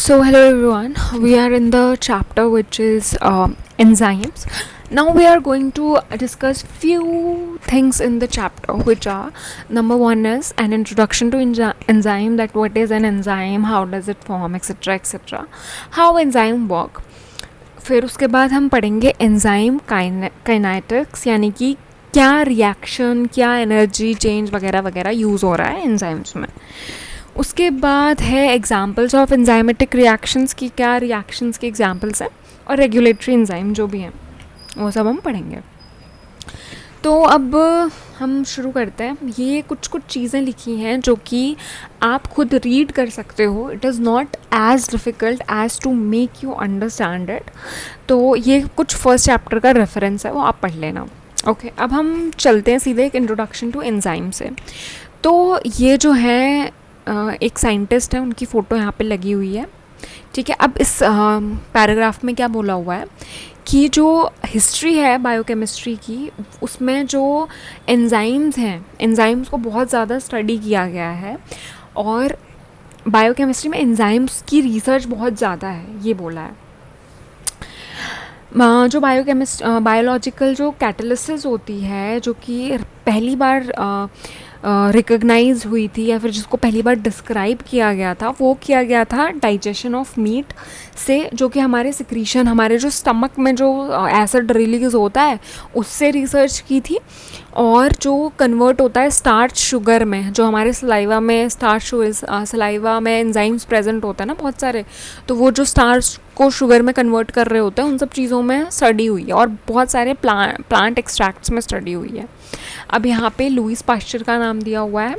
So, hello everyone. We are in the chapter which is enzymes. Now we are going to discuss few things in the chapter, which are number one is an introduction to enzyme. That what is an enzyme, how does it form, etc. etc. How enzyme work. फिर उसके बाद हम पढ़ेंगे enzyme kinetics, यानी कि क्या reaction, क्या energy change वगैरह वगैरह यूज़ हो रहा है एंजाइम्स में. उसके बाद है एग्जांपल्स ऑफ एंजाइमेटिक रिएक्शंस की, क्या रिएक्शंस के एग्जांपल्स हैं, और रेगुलेटरी एंजाइम जो भी हैं वो सब हम पढ़ेंगे. तो अब हम शुरू करते हैं. ये कुछ कुछ चीज़ें लिखी हैं जो कि आप खुद रीड कर सकते हो. It is not as difficult as to make you understand it. तो ये कुछ फर्स्ट चैप्टर का रेफरेंस है, वो आप पढ़ लेना. ओके, अब हम चलते हैं सीधे एक इंट्रोडक्शन टू एंजाइम से. तो ये जो है एक साइंटिस्ट है, उनकी फ़ोटो यहाँ पे लगी हुई है. ठीक है, अब इस पैराग्राफ में क्या बोला हुआ है कि जो हिस्ट्री है बायोकेमिस्ट्री की, उसमें जो एंजाइम्स हैं, एंजाइम्स को बहुत ज़्यादा स्टडी किया गया है और बायोकेमिस्ट्री में एंजाइम्स की रिसर्च बहुत ज़्यादा है, ये बोला है. जो बायोलॉजिकल जो कैटालिसिस होती है, जो कि पहली बार रिकग्नाइज हुई थी या फिर जिसको पहली बार डिस्क्राइब किया गया था, वो किया गया था डाइजेशन ऑफ मीट से, जो कि हमारे सिक्रीशन, हमारे जो स्टमक में जो एसिड रिलीज होता है उससे रिसर्च की थी. और जो कन्वर्ट होता है स्टार्च शुगर में, जो हमारे सलाइवा में सलाइवा में एंजाइम्स प्रेजेंट होता है ना बहुत सारे, तो वो जो स्टार्च को शुगर में कन्वर्ट कर रहे होते हैं, उन सब चीज़ों में स्टडी हुई है और बहुत सारे प्लांट एक्सट्रैक्ट्स में स्टडी हुई है. अब यहाँ पे लुईस पास्चर का नाम दिया हुआ है.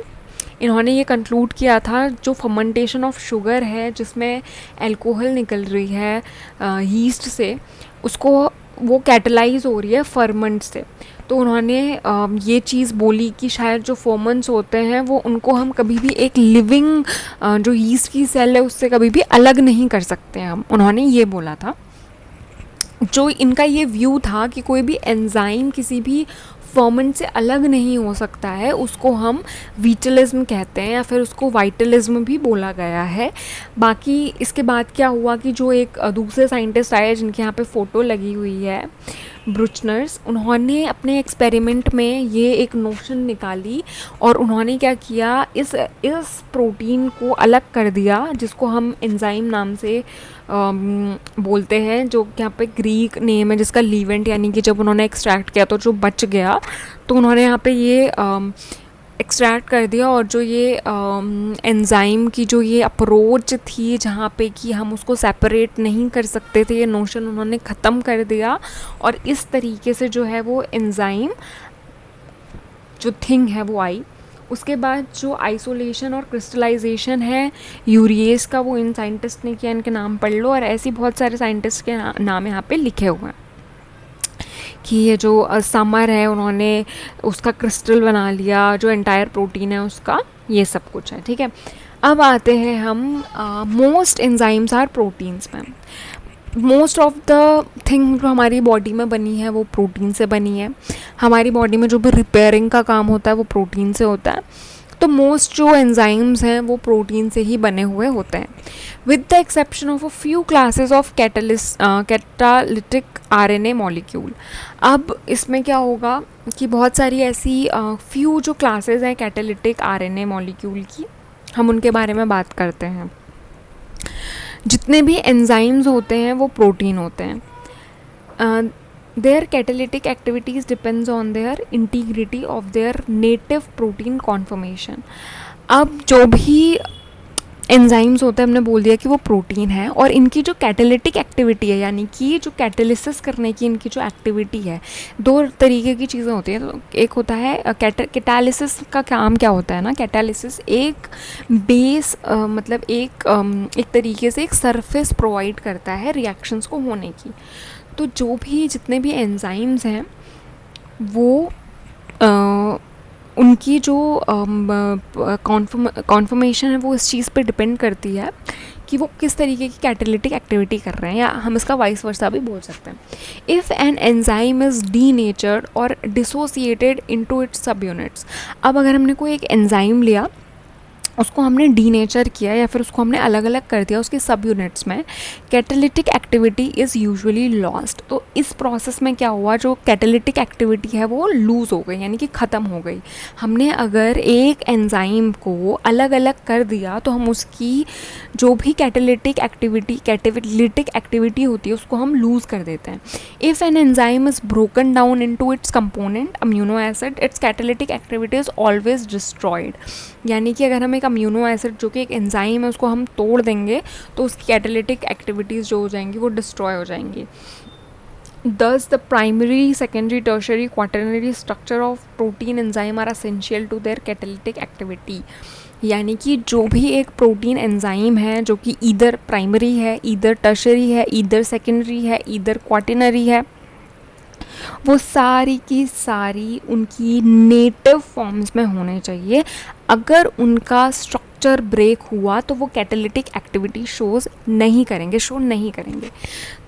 इन्होंने ये कंक्लूड किया था जो फर्मेंटेशन ऑफ शुगर है, जिसमें अल्कोहल निकल रही है यीस्ट से, उसको वो कैटलाइज हो रही है फर्मेंट से. तो उन्होंने ये चीज़ बोली कि शायद जो फर्मेंट्स होते हैं वो उनको हम कभी भी एक लिविंग जो यीस्ट की सेल है उससे कभी भी अलग नहीं कर सकते हैं हम. उन्होंने ये बोला था. जो इनका ये व्यू था कि कोई भी एंजाइम किसी भी फर्मेंट से अलग नहीं हो सकता है, उसको हम विटलिज्म कहते हैं या फिर उसको वाइटलिज्म भी बोला गया है. बाकी इसके बाद क्या हुआ कि जो एक दूसरे साइंटिस्ट आए जिनके यहाँ पे फ़ोटो लगी हुई है, ब्रुचनर्स, उन्होंने अपने एक्सपेरिमेंट में ये एक नोशन निकाली और उन्होंने क्या किया, इस प्रोटीन को अलग कर दिया जिसको हम एंजाइम नाम से बोलते हैं, जो यहाँ पे ग्रीक नेम है जिसका लीवेंट, यानी कि जब उन्होंने एक्सट्रैक्ट किया तो जो बच गया तो उन्होंने यहाँ पे ये एक्सट्रैक्ट कर दिया. और जो ये एंजाइम की जो ये अप्रोच थी जहाँ पे कि हम उसको सेपरेट नहीं कर सकते थे, ये नोशन उन्होंने ख़त्म कर दिया. और इस तरीके से जो है वो एंजाइम जो थिंग है वो आई. उसके बाद जो आइसोलेशन और क्रिस्टलाइजेशन है यूरिएस का, वो इन साइंटिस्ट ने किया. इनके नाम पढ़ लो. और ऐसे बहुत सारे साइंटिस्ट के नाम यहाँ पे लिखे हुए हैं कि ये जो समर है उन्होंने उसका क्रिस्टल बना लिया, जो एंटायर प्रोटीन है उसका, ये सब कुछ है. ठीक है, अब आते हैं हम मोस्ट एंजाइम्स आर प्रोटीन्स में. मोस्ट ऑफ द थिंग जो हमारी बॉडी में बनी है वो प्रोटीन से बनी है. हमारी बॉडी में जो भी रिपेयरिंग का काम होता है वो प्रोटीन से होता है. तो मोस्ट जो एंजाइम्स हैं वो प्रोटीन से ही बने हुए होते हैं, with the exception of a few classes of catalytic RNA molecule. अब इसमें क्या होगा कि बहुत सारी ऐसी फ्यू जो क्लासेस हैं कैटालिटिक आरएनए मॉलिक्यूल की, हम उनके बारे में बात करते हैं. जितने भी एंजाइम्स होते हैं वो प्रोटीन होते हैं. Their catalytic activities depends on their integrity of their native protein conformation. अब जो भी एंजाइम्स होते हैं, हमने बोल दिया कि वो प्रोटीन है, और इनकी जो कैटालिटिक एक्टिविटी है, यानी कि जो कैटालिसिस करने की इनकी जो एक्टिविटी है, दो तरीके की चीज़ें होती हैं. तो एक होता है कैटालिसिस का काम क्या होता है ना, कैटालिसिस एक बेस मतलब एक तरीके से एक सरफेस प्रोवाइड करता है रिएक्शंस को होने की. तो जो भी जितने भी एंजाइम्स हैं वो उनकी जो कॉन्फर्मेशन है वो इस चीज़ पे डिपेंड करती है कि वो किस तरीके की कैटालिटिक एक्टिविटी कर रहे हैं, या हम इसका वाइस वर्सा भी बोल सकते हैं. If an enzyme is denatured और डिसोसिएटेड इनटू इट्स सब यूनिट्स. अब अगर हमने कोई एक एंजाइम लिया उसको हमने डीनेचर किया या फिर उसको हमने अलग अलग कर दिया उसके सब यूनिट्स में, catalytic activity is usually lost. तो इस प्रोसेस में क्या हुआ, जो कैटालिटिक एक्टिविटी है वो लूज़ हो गई, यानी कि ख़त्म हो गई। हमने अगर एक एंजाइम को अलग अलग कर दिया तो हम उसकी जो भी कैटालिटिक एक्टिविटी होती है उसको हम लूज़ कर देते हैं। If an enzyme is broken down into its component amino acid, it's catalytic activity is always destroyed. यानी कि अगर हम एक अम्यूनो एसिड जो कि एक एंजाइम है उसको हम तोड़ देंगे तो उसकी कैटालिटिक एक्टिविटीज़ जो हो जाएंगी वो डिस्ट्रॉय हो जाएंगी। Thus, the primary, secondary, tertiary, quaternary structure of protein enzyme are essential to their catalytic activity। यानी कि जो भी एक प्रोटीन एंजाइम है जो कि ईदर प्राइमरी है, ईदर टर्शरी है, ईदर सेकेंडरी है, ईदर क्वाटिनरी है, वो सारी की सारी उनकी नेटिव फॉर्म्स में होने चाहिए। अगर उनका स्ट्रक्चर ब्रेक हुआ तो वो कैटालिटिक एक्टिविटी शो नहीं करेंगे।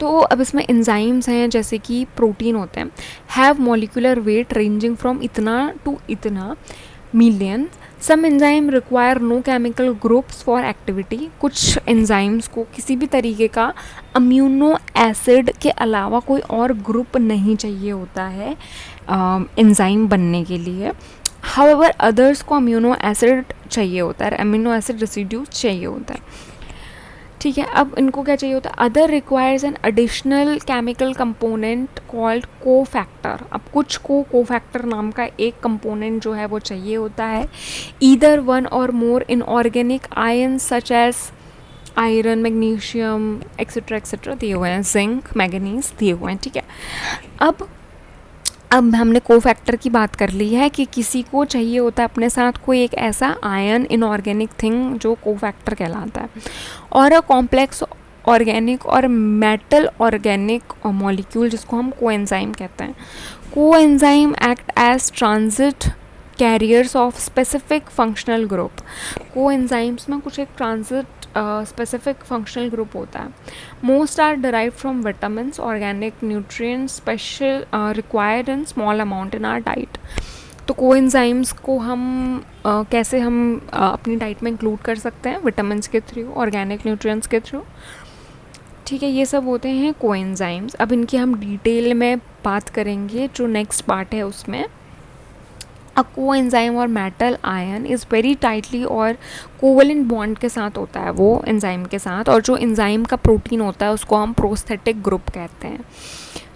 तो अब इसमें एंजाइम्स हैं जैसे कि प्रोटीन होते हैं, have molecular weight ranging from इतना टू इतना million. Some enzyme require no chemical groups for activity. कुछ एंजाइम्स को किसी भी तरीके का अम्यूनो एसिड के अलावा कोई और ग्रुप नहीं चाहिए होता है एंजाइम बनने के लिए। हाउएवर अदर्स को अम्यूनो एसिड चाहिए होता है, अमीनो एसिड रेसिड्यू चाहिए होता है। ठीक है, अब इनको क्या चाहिए होता है, other requires an additional chemical component called cofactor. अब कुछ को कोफैक्टर नाम का एक कंपोनेंट जो है वो चाहिए होता है। ईदर वन और more inorganic ion such as iron, magnesium etcetera दिए हुए हैं, जिंक, मैंगनीज दिए हुए हैं। ठीक है, अब हमने कोफैक्टर की बात कर ली है कि किसी को चाहिए होता है अपने साथ कोई एक ऐसा आयन इनऑर्गेनिक थिंग जो कोफैक्टर कहलाता है, और अ कॉम्प्लेक्स ऑर्गेनिक और मेटल ऑर्गेनिक मॉलिक्यूल जिसको हम कोएंजाइम कहते हैं। Coenzyme act as transit carriers of specific functional group. Coenzymes में कुछ एक ट्रांजिट स्पेसिफिक फंक्शनल ग्रुप होता है। Most are derive from vitamins, organic nutrients special required in small amount in our diet. तो कोएंजाइम्स को हम कैसे हम अपनी डाइट में इंक्लूड कर सकते हैं, विटामिन्स के थ्रू, ऑर्गेनिक न्यूट्रिएंट्स के थ्रू। ठीक है, ये सब होते हैं कोएंजाइम्स। अब इनकी हम डिटेल में बात करेंगे जो नेक्स्ट पार्ट है उसमें। अ कोएंजाइम और metal ion is very tightly और कोवेलेंट बॉन्ड के साथ होता है वो एंजाइम के साथ, और जो एंजाइम का प्रोटीन होता है उसको हम प्रोस्थेटिक ग्रुप कहते हैं।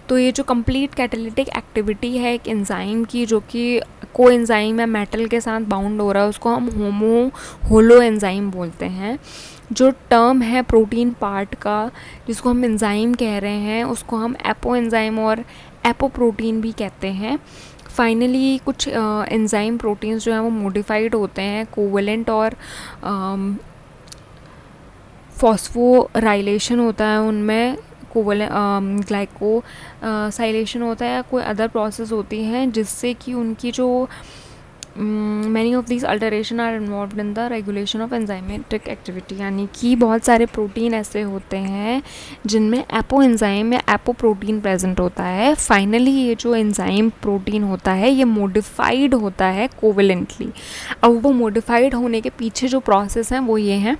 तो ये जो कंप्लीट कैटालिटिक एक्टिविटी है एक एंजाइम की जो कि कोएंजाइम या मेटल के साथ बाउंड हो रहा है उसको हम होलो एंजाइम बोलते हैं। जो टर्म है प्रोटीन पार्ट का जिसको हम एंजाइम कह रहे हैं उसको हम एपो एंजाइम और एपोप्रोटीन भी कहते हैं। फाइनली कुछ एंजाइम प्रोटीन्स जो हैं वो मॉडिफाइड होते हैं, कोवेलेंट और फॉस्फोराइलेशन होता है उनमें, ग्लाइको साइलेशन होता है, या कोई अदर प्रोसेस होती हैं जिससे कि उनकी जो many of these alteration are involve in the regulation of enzymatic activity. यानी कि बहुत सारे प्रोटीन ऐसे होते हैं जिनमें एपो एंजाइम या एपो प्रोटीन प्रेजेंट होता है। फाइनली ये जो एंजाइम प्रोटीन होता है ये मॉडिफाइड होता है कोवेलेंटली। अब वो मॉडिफाइड होने के पीछे जो प्रोसेस हैं वो ये हैं,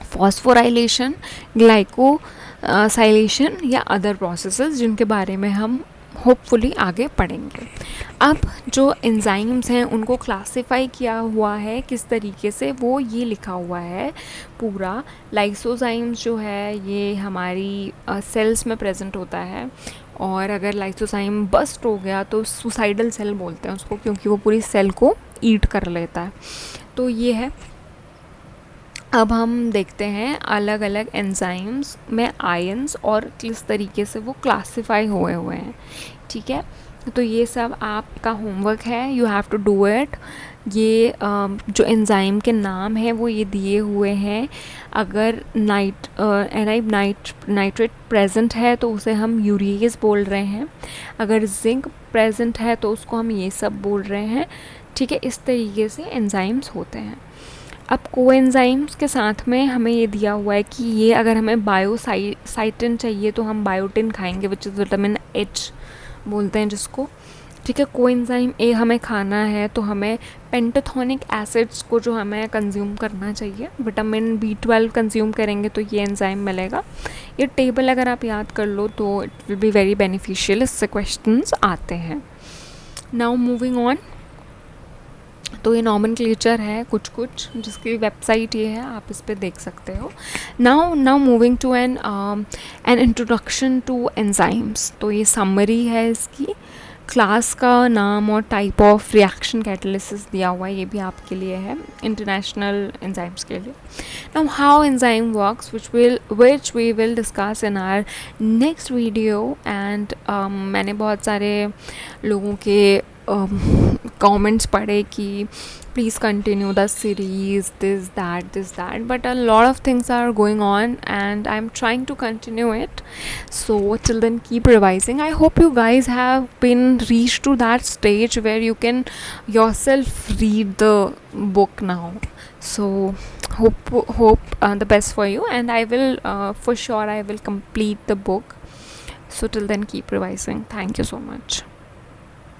फॉस्फोराइलेशन, ग्लाइको साइलेशन या अदर प्रोसेसेस जिनके बारे में हम होपफुली आगे पढ़ेंगे। अब जो एंजाइम्स हैं उनको क्लासिफाई किया हुआ है किस तरीके से, वो ये लिखा हुआ है पूरा। लाइसोजाइम्स जो है ये हमारी सेल्स में प्रेजेंट होता है, और अगर लाइसोजाइम बस्ट हो गया तो सुसाइडल सेल बोलते हैं उसको, क्योंकि वो पूरी सेल को ईट कर लेता है। तो ये है। अब हम देखते हैं अलग अलग एंजाइम्स में आयंस और किस तरीके से वो क्लासिफाई हुए हैं। ठीक है, तो ये सब आपका होमवर्क है, you have to do it. ये जो एंजाइम के नाम हैं वो ये दिए हुए हैं। अगर नाइट्रेट प्रेजेंट है तो उसे हम यूरिएज बोल रहे हैं, अगर जिंक प्रेजेंट है तो उसको हम ये सब बोल रहे हैं। ठीक है, इस तरीके से एंजाइम्स होते हैं। अब कोएंजाइम्स के साथ में हमें ये दिया हुआ है कि ये अगर हमें बायोसाइटिन चाहिए तो हम बायोटिन खाएंगे, विच इज़ विटामिन एच बोलते हैं जिसको। ठीक है। कोएंजाइम ए हमें खाना है तो हमें पेंटाथोनिक एसिड्स को जो हमें कंज्यूम करना चाहिए, विटामिन B12 कंज्यूम करेंगे तो ये एंजाइम मिलेगा। ये टेबल अगर आप याद कर लो तो it will be very beneficial, इससे क्वेश्चंस आते हैं। नाउ मूविंग ऑन, तो ये नॉमेनक्लेचर है कुछ कुछ, जिसकी वेबसाइट ये है, आप इस पर देख सकते हो। Now moving to an introduction to enzymes. तो ये समरी है इसकी, क्लास का नाम और टाइप ऑफ रिएक्शन कैटलिसिस दिया हुआ है, ये भी आपके लिए है इंटरनेशनल एंजाइम्स के लिए। Now how enzyme works which we will discuss in our next video. And मैंने बहुत सारे लोगों के कमेंट्स पढ़े कि please continue the series, this that, but a lot of things are going on and I'm trying to continue it. So till then, keep revising. I hope you guys have been reached to that stage where you can yourself read the book now. So hope the best for you, and I will for sure I will complete the book. So till then, keep revising. Thank you so much.